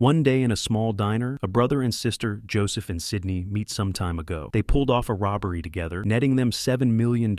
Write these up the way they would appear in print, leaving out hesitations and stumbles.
One day in a small diner, a brother and sister, Joseph and Sydney, meet some time ago. They pulled off a robbery together, netting them $7 million,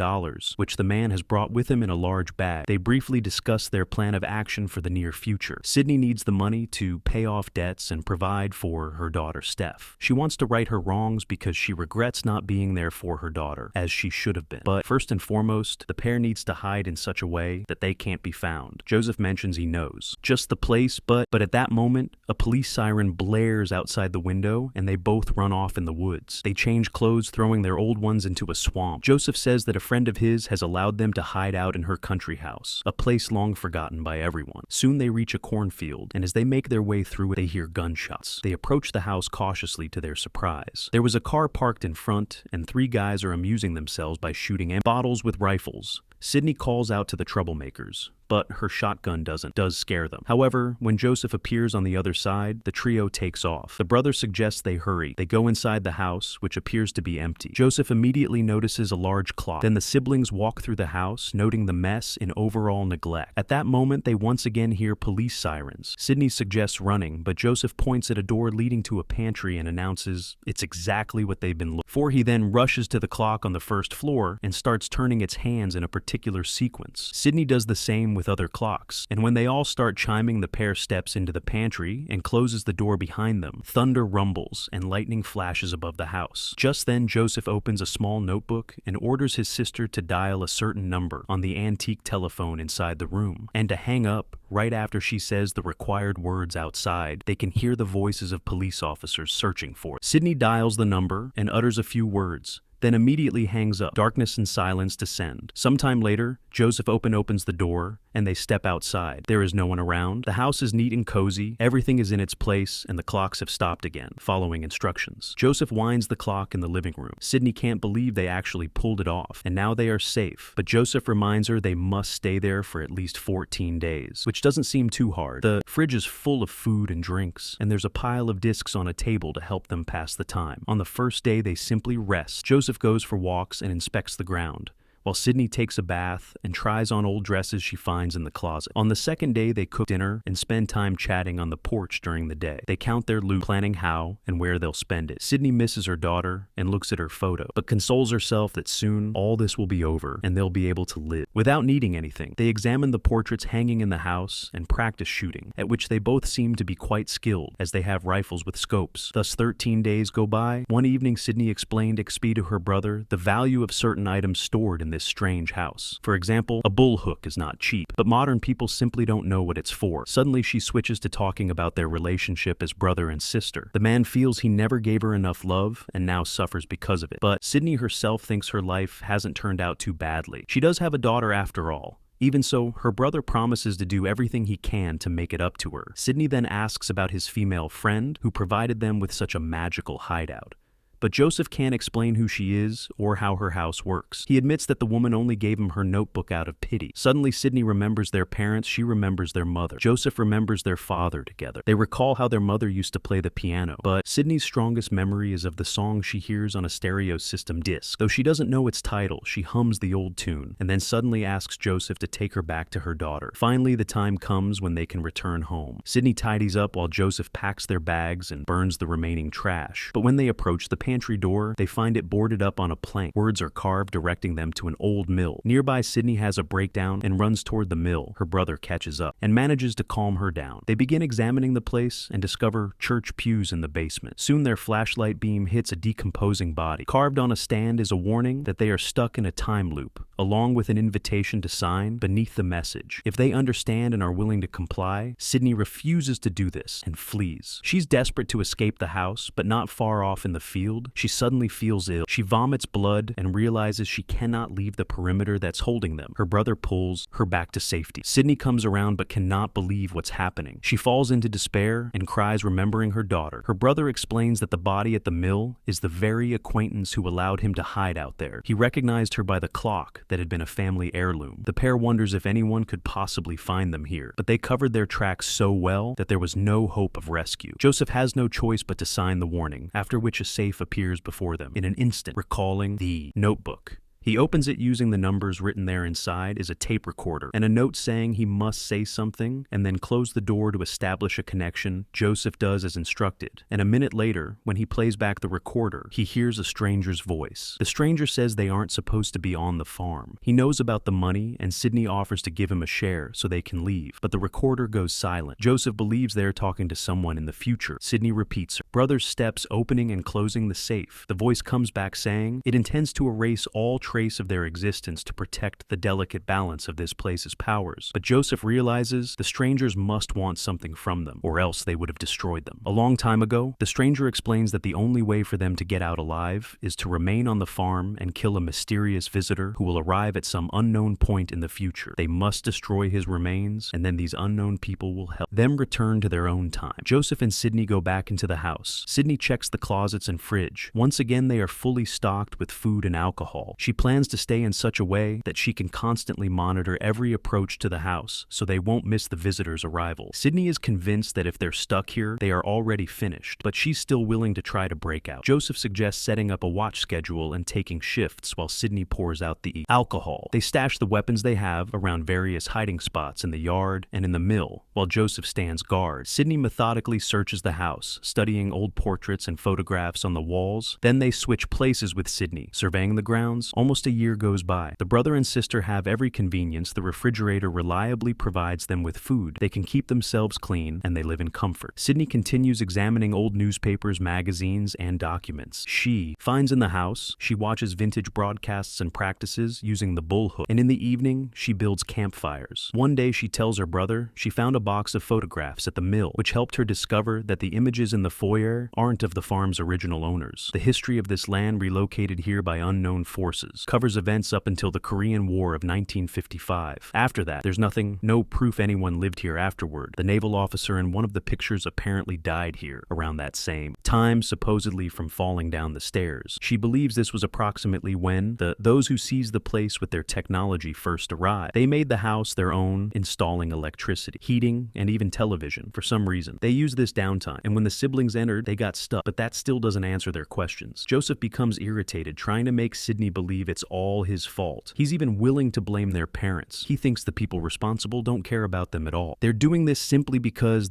which the man has brought with him in a large bag. They briefly discuss their plan of action for the near future. Sydney needs the money to pay off debts and provide for her daughter, Steph. She wants to right her wrongs because she regrets not being there for her daughter, as she should have been. But first and foremost, the pair needs to hide in such a way that they can't be found. Joseph mentions he knows just the place, but at that moment, a police siren blares outside the window, and they both run off in the woods. They change clothes, throwing their old ones into a swamp. Joseph says that a friend of his has allowed them to hide out in her country house, a place long forgotten by everyone. Soon they reach a cornfield, and as they make their way through it, they hear gunshots. They approach the house cautiously to their surprise. There was a car parked in front, and three guys are amusing themselves by shooting bottles with rifles. Sydney calls out to the troublemakers, but her shotgun does scare them. However, when Joseph appears on the other side, the trio takes off. The brother suggests they hurry. They go inside the house, which appears to be empty. Joseph immediately notices a large clock. Then the siblings walk through the house, noting the mess and overall neglect. At that moment, they once again hear police sirens. Sydney suggests running, but Joseph points at a door leading to a pantry and announces it's exactly what they've been looking for. He then rushes to the clock on the first floor and starts turning its hands in a particular sequence. Sydney does the same with other clocks, and when they all start chiming, the pair steps into the pantry and closes the door behind them. Thunder rumbles and lightning flashes above the house. Just then, Joseph opens a small notebook and orders his sister to dial a certain number on the antique telephone inside the room, and to hang up right after she says the required words outside. They can hear the voices of police officers searching for it. Sydney dials the number and utters a few words, then immediately hangs up. Darkness and silence descend. Sometime later, Joseph opens the door, and they step outside. There is no one around. The house is neat and cozy. Everything is in its place, and the clocks have stopped again, following instructions. Joseph winds the clock in the living room. Sydney can't believe they actually pulled it off, and now they are safe. But Joseph reminds her they must stay there for at least 14 days, which doesn't seem too hard. The fridge is full of food and drinks, and there's a pile of discs on a table to help them pass the time. On the first day, they simply rest. Joseph goes for walks and inspects the ground, while Sydney takes a bath and tries on old dresses she finds in the closet. On the second day, they cook dinner and spend time chatting on the porch during the day. They count their loot, planning how and where they'll spend it. Sydney misses her daughter and looks at her photo, but consoles herself that soon all this will be over and they'll be able to live without needing anything. They examine the portraits hanging in the house and practice shooting, at which they both seem to be quite skilled, as they have rifles with scopes. Thus 13 days go by. One evening, Sydney explained to her brother the value of certain items stored in this strange house. For example, a bull hook is not cheap, but modern people simply don't know what it's for. Suddenly, she switches to talking about their relationship as brother and sister. The man feels he never gave her enough love and now suffers because of it. But Sydney herself thinks her life hasn't turned out too badly. She does have a daughter after all. Even so, her brother promises to do everything he can to make it up to her. Sydney then asks about his female friend who provided them with such a magical hideout. But Joseph can't explain who she is or how her house works. He admits that the woman only gave him her notebook out of pity. Suddenly, Sydney remembers their parents. She remembers their mother. Joseph remembers their father together. They recall how their mother used to play the piano. But Sydney's strongest memory is of the song she hears on a stereo system disc. Though she doesn't know its title, she hums the old tune and then suddenly asks Joseph to take her back to her daughter. Finally, the time comes when they can return home. Sydney tidies up while Joseph packs their bags and burns the remaining trash. But when they approach the pantry door, they find it boarded up on a plank. Words are carved directing them to an old mill. Nearby, Sydney has a breakdown and runs toward the mill. Her brother catches up and manages to calm her down. They begin examining the place and discover church pews in the basement. Soon their flashlight beam hits a decomposing body. Carved on a stand is a warning that they are stuck in a time loop, along with an invitation to sign beneath the message. If they understand and are willing to comply, Sydney refuses to do this and flees. She's desperate to escape the house, but not far off in the field, she suddenly feels ill. She vomits blood and realizes she cannot leave the perimeter that's holding them. Her brother pulls her back to safety. Sydney comes around but cannot believe what's happening. She falls into despair and cries, remembering her daughter. Her brother explains that the body at the mill is the very acquaintance who allowed him to hide out there. He recognized her by the clock that had been a family heirloom. The pair wonders if anyone could possibly find them here, but they covered their tracks so well that there was no hope of rescue. Joseph has no choice but to sign the warning, after which a safe appears before them in an instant, recalling the notebook. He opens it using the numbers written there inside is a tape recorder and a note saying he must say something and then close the door to establish a connection. Joseph does as instructed, and a minute later, when he plays back the recorder, he hears a stranger's voice. The stranger says they aren't supposed to be on the farm. He knows about the money, and Sydney offers to give him a share so they can leave, but the recorder goes silent. Joseph believes they're talking to someone in the future. Sydney repeats her brother's steps opening and closing the safe. The voice comes back saying it intends to erase all trace of their existence to protect the delicate balance of this place's powers. But Joseph realizes the strangers must want something from them, or else they would have destroyed them. A long time ago, the stranger explains that the only way for them to get out alive is to remain on the farm and kill a mysterious visitor who will arrive at some unknown point in the future. They must destroy his remains, and then these unknown people will help them return to their own time. Joseph and Sydney go back into the house. Sydney checks the closets and fridge. Once again, they are fully stocked with food and alcohol. She plans to stay in such a way that she can constantly monitor every approach to the house so they won't miss the visitor's arrival. Sydney is convinced that if they're stuck here, they are already finished, but she's still willing to try to break out. Joseph suggests setting up a watch schedule and taking shifts while Sydney pours out the alcohol. They stash the weapons they have around various hiding spots in the yard and in the mill, while Joseph stands guard. Sydney methodically searches the house, studying old portraits and photographs on the walls. Then they switch places with Sydney, surveying the grounds. Almost a year goes by. The brother and sister have every convenience. The refrigerator reliably provides them with food. They can keep themselves clean, and they live in comfort. Sydney continues examining old newspapers, magazines, and documents. She finds in the house. She watches vintage broadcasts and practices using the bullhook, and in the evening, she builds campfires. One day, she tells her brother she found a box of photographs at the mill, which helped her discover that the images in the foyer aren't of the farm's original owners. The history of this land, relocated here by unknown forces, covers events up until the Korean War of 1955. After that, there's no proof anyone lived here afterward. The naval officer in one of the pictures apparently died here around that same time, supposedly from falling down the stairs. She believes this was approximately when those who seized the place with their technology first arrived. They made the house their own, installing electricity, heating, and even television. For some reason, they used this downtime, and when the siblings entered, they got stuck, but that still doesn't answer their questions. Joseph becomes irritated, trying to make Sydney believe it's all his fault. He's even willing to blame their parents. He thinks the people responsible don't care about them at all. They're doing this simply because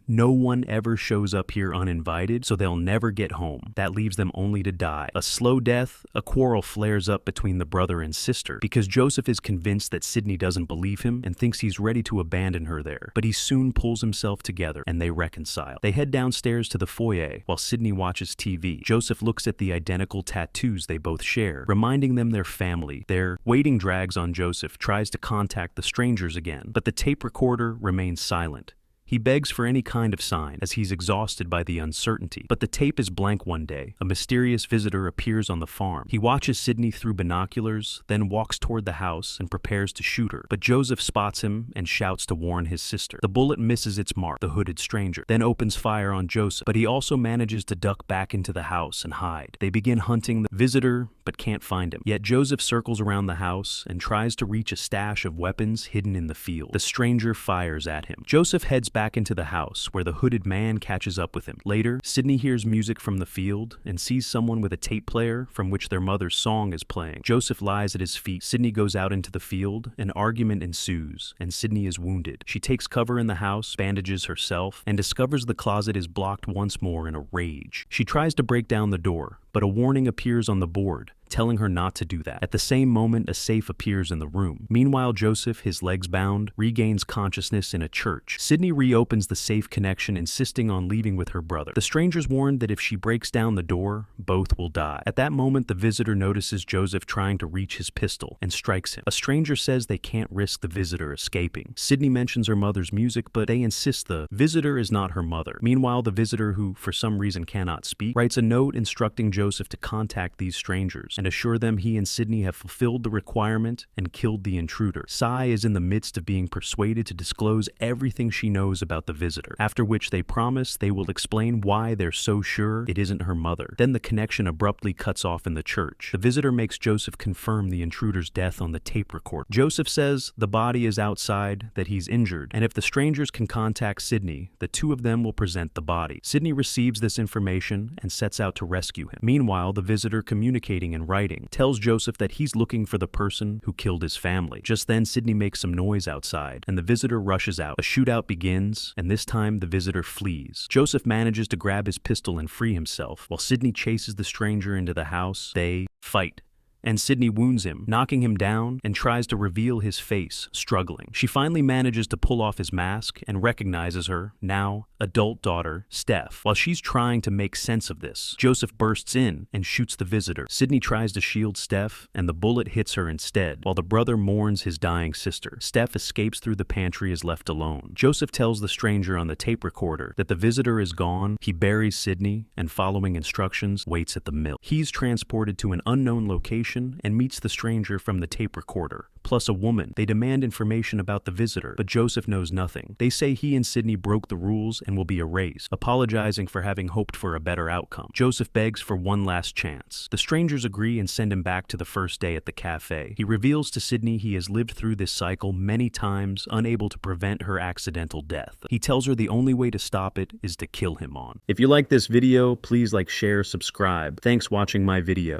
no one ever shows up here uninvited, so they'll never get home. That leaves them only to die. A slow death. A quarrel flares up between the brother and sister because Joseph is convinced that Sydney doesn't believe him and thinks he's ready to abandon her there. But he soon pulls himself together and they reconcile. They head downstairs to the foyer while Sydney watches TV. Joseph looks at the identical tattoos they both share, reminding them they're family. Their waiting drags on Joseph, tries to contact the strangers again, but the tape recorder remains silent. He begs for any kind of sign as he's exhausted by the uncertainty. But the tape is blank one day. A mysterious visitor appears on the farm. He watches Sydney through binoculars, then walks toward the house and prepares to shoot her. But Joseph spots him and shouts to warn his sister. The bullet misses its mark, the hooded stranger, then opens fire on Joseph. But he also manages to duck back into the house and hide. They begin hunting the visitor, but can't find him. Yet Joseph circles around the house and tries to reach a stash of weapons hidden in the field. The stranger fires at him. Joseph heads back into the house, where the hooded man catches up with him. Later, Sydney hears music from the field and sees someone with a tape player from which their mother's song is playing. Joseph lies at his feet. Sydney goes out into the field. An argument ensues, and Sydney is wounded. She takes cover in the house, bandages herself, and discovers the closet is blocked once more in a rage. She tries to break down the door, but a warning appears on the board, telling her not to do that. At the same moment, a safe appears in the room. Meanwhile, Joseph, his legs bound, regains consciousness in a church. Sydney reopens the safe connection, insisting on leaving with her brother. The stranger's warned that if she breaks down the door, both will die. At that moment, the visitor notices Joseph trying to reach his pistol and strikes him. A stranger says they can't risk the visitor escaping. Sydney mentions her mother's music, but they insist the visitor is not her mother. Meanwhile, the visitor, who for some reason cannot speak, writes a note instructing Joseph to contact these strangers and assure them he and Sydney have fulfilled the requirement and killed the intruder. Sai is in the midst of being persuaded to disclose everything she knows about the visitor, after which they promise they will explain why they're so sure it isn't her mother. Then the connection abruptly cuts off in the church. The visitor makes Joseph confirm the intruder's death on the tape recorder. Joseph says the body is outside, that he's injured, and if the strangers can contact Sydney, the two of them will present the body. Sydney receives this information and sets out to rescue him. Meanwhile, the visitor, communicating in writing, tells Joseph that he's looking for the person who killed his family. Just then, Sidney makes some noise outside, and the visitor rushes out. A shootout begins, and this time the visitor flees. Joseph manages to grab his pistol and free himself. While Sidney chases the stranger into the house, they fight. And Sidney wounds him, knocking him down, and tries to reveal his face, struggling. She finally manages to pull off his mask and recognizes her, now adult daughter, Steph. While she's trying to make sense of this, Joseph bursts in and shoots the visitor. Sidney tries to shield Steph, and the bullet hits her instead, while the brother mourns his dying sister. Steph escapes through the pantry as left alone. Joseph tells the stranger on the tape recorder that the visitor is gone. He buries Sidney, and following instructions, waits at the mill. He's transported to an unknown location and meets the stranger from the tape recorder, plus a woman. They demand information about the visitor, but Joseph knows nothing. They say he and Sidney broke the rules and will be erased, apologizing for having hoped for a better outcome. Joseph begs for one last chance. The strangers agree and send him back to the first day at the cafe. He reveals to Sidney he has lived through this cycle many times, unable to prevent her accidental death. He tells her the only way to stop it is to kill him on. If you like this video, please like, share, subscribe. Thanks watching my video.